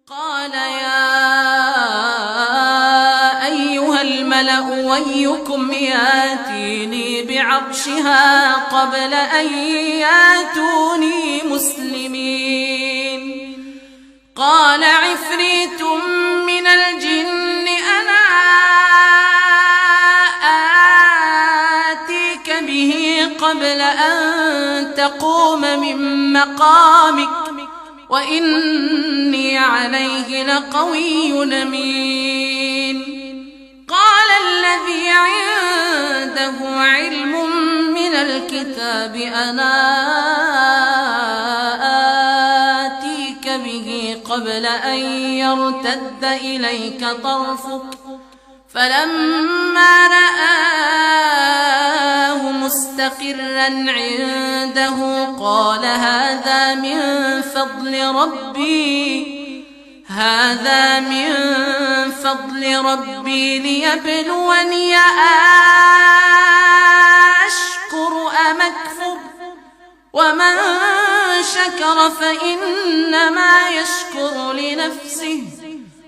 قال يا أيها الملأ أيكم ياتيني بعرشها قبل أن ياتوني مسلمين قال عفريت من الجن أنا آتيك به قبل أن تقوم من مقامك وإني عليه لقوي أمين قال الذي عنده علم من الكتاب أنا آتيك به قبل أن يرتد إليك طرفك فلما رآه مستقرا عنده قال هذا من فضل ربي ليبلوني أشكر أم أكفر ومن شكر فإنما يشكر لنفسه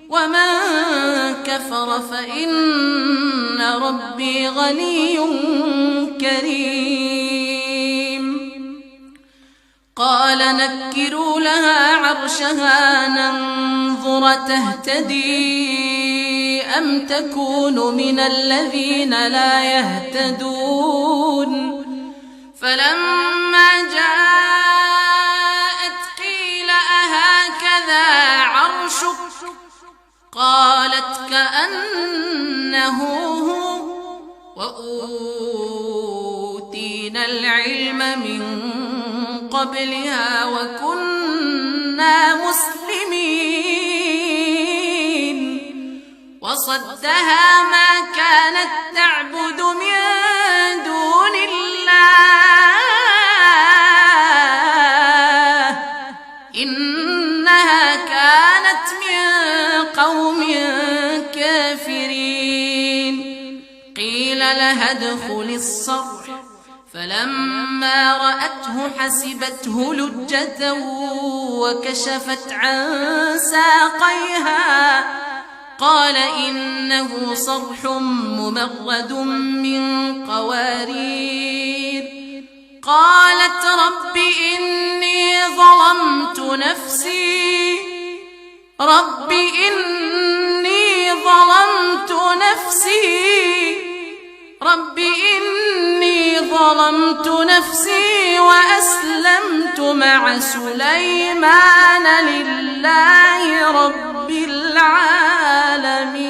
ومن كفر فإن ربي غني كريم قال نكروا لها عرشها ننظر تهتدي أم تكون من الذين لا يهتدون فلما جاءت قيل أهكذا عرشك قالت كأنه هو وأوتينا العلم من قبلها وكنا مسلمين وصدها ما كانت تعبد من دون الله إنها كانت من قوم كافرين قيل لها ادخلي الصرح فلما رأته حسبته لجة وكشفت عن ساقيها قال إنه صرح ممرد من قوارير قالت رب إني ظلمت نفسي وأسلمت مع سليمان لله رب العالمين.